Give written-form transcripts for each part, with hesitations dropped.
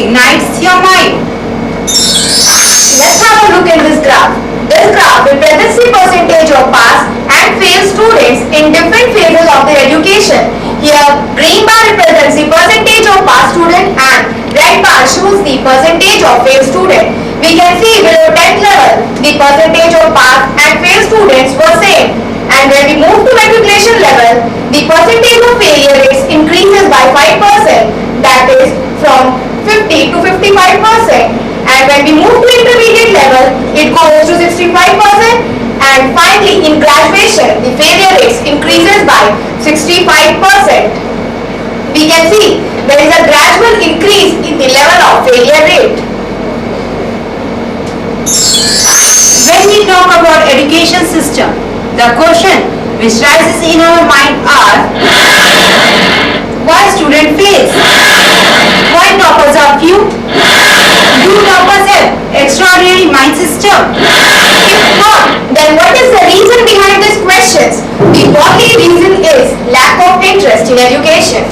ignites your mind. Let's have a look in this graph. This graph represents the percentage of pass and fail students in different phases of their education. Here, green bar represents the percentage of pass student and red bar shows the percentage of fail student. We can see below 10th level, the percentage of pass and fail students were same. And when we move to matriculation level, the percentage of failure rates increases by 5%, that is from 50 to 55%. And when we move to intermediate level, it goes to 65%. And finally, in graduation, the failure rates increases by 65%. We can see there is a gradual increase in the level of failure rate. When we talk about education system, the question which rises in our mind are: why student fails? Why toppers are few? Do toppers have extraordinary mind system? If not, then what is the reason behind these questions? The only reason is lack of interest in education.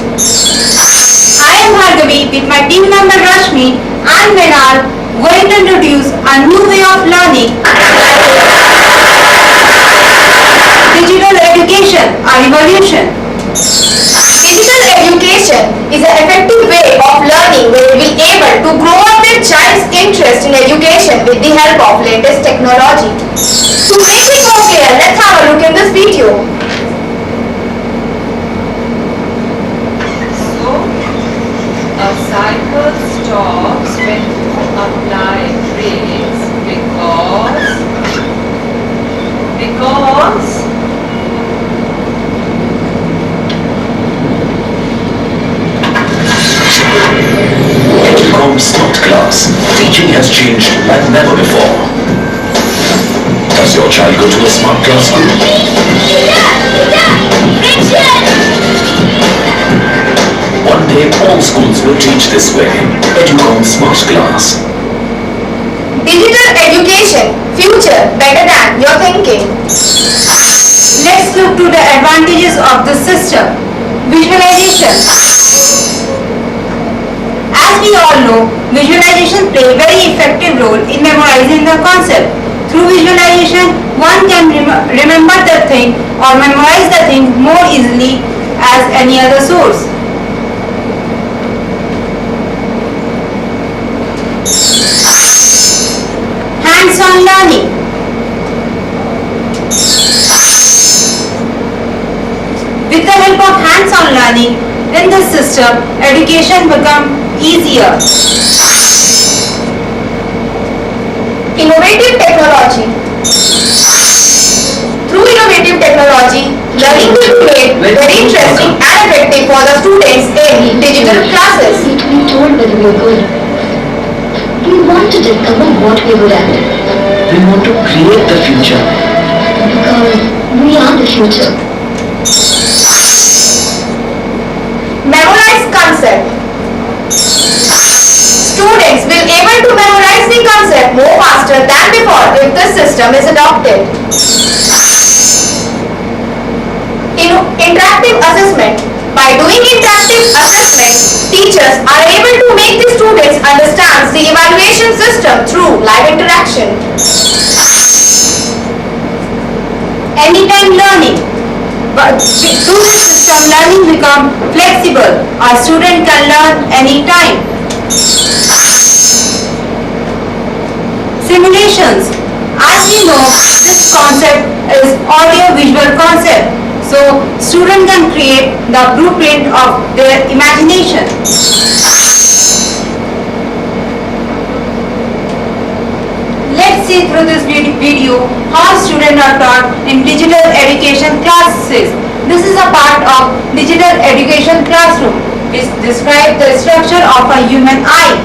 I am Bhargavi with my team member Rashmi and Mrinal going to introduce a new way of learning. Digital education, a revolution. Digital education is an effective way of learning where we will be able to grow up a child's interest in education with the help of latest technology. To make it more clear, let's have a look in this video. So, a cycle stops when you apply brakes because Educom Smart Class. Teaching has changed like never before. Does your child go to a smart class school? One day all schools will teach this way. Educom Smart Class. Digital education, future better than your thinking. Let's look to the advantages of the system. Visualization. As we all know, visualization plays a very effective role in memorizing the concept. Through visualization, one can remember the thing or memorize the thing more easily as any other source. Hands-on learning. With the help of hands-on learning in this system, education becomes easier. Innovative technology. Through innovative technology, learning will be made very interesting and effective for the students in digital classes. We told where we were going. We want to discover what we were at. We want to create the future. Because we are the future. Memorize concept. Students will be able to memorize the concept more faster than before if the system is adopted. Interactive assessment. By doing interactive assessment, teachers are able to make the students understand the evaluation system through live interaction. Anytime learning. But through this system, learning becomes flexible. A student can learn anytime. Simulations. As we know, this concept is audio-visual concept. So, students can create the blueprint of their imagination. Let's see through this video how students are taught in digital education classes. This is a part of digital education classroom which describes the structure of a human eye.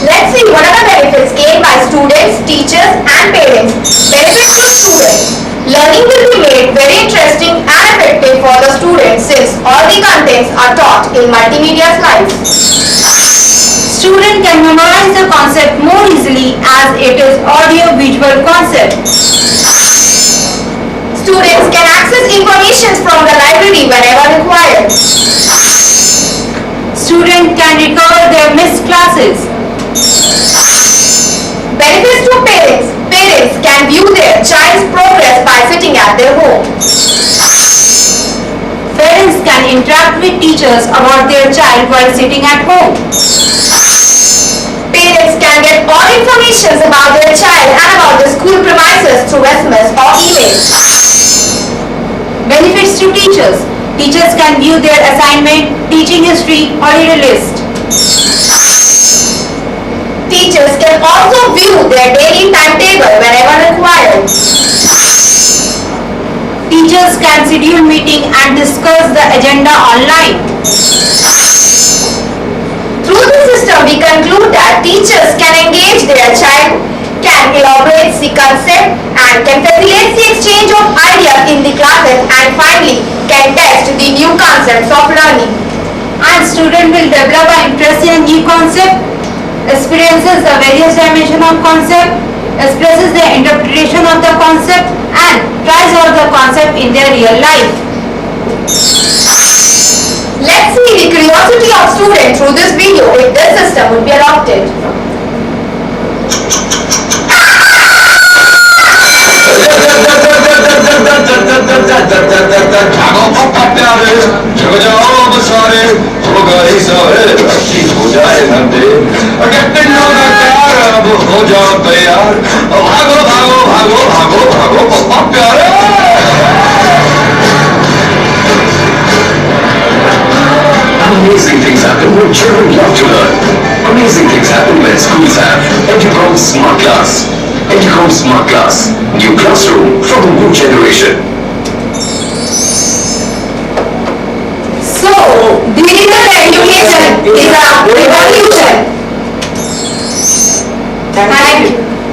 Let's see what are the benefits gained by students, teachers and parents. Benefits to students. Learning will be made very interesting and effective for the students since all the contents are taught in multimedia slides. Student can memorize the concept more easily as it is audio-visual concept. Students can access information from the library whenever required. Students can recover their missed classes. Benefits to parents. Parents can view their child's progress by sitting at their home. Parents can interact with teachers about their child while sitting at home. Parents can get all information about their child and about the school premises through SMS or email. Benefits to teachers. Teachers can view their assignment, teaching history, holiday list. Teachers can also view their daily timetable whenever required. Teachers can schedule meeting and discuss the agenda online. Through the system, we conclude that teachers can engage their child, can elaborate the concept, and can facilitate the exchange of ideas in the classes, and finally can test the new concepts of learning. And student will develop an interest in a new concept, experiences the various dimensions of concept, expresses their interpretation of the concept, and tries out the concept in their real life. Let's see the curiosity of students through this video if this system would be adopted. जागो पप्पा प्यारे, जग जाओ अब सारे, हो गए सारे, राशि हो जाए धंधे, अगर पिंडों का प्यार अब हो जाओ तैयार, भागो भागो भागो भागो भागो पप्पा प्यारे। Amazing things happen when children love to learn. Amazing things happen when schools have Educom Smart Class. Educom Smart Class, new classroom for the new generation. So, digital education is a revolution. Thank you.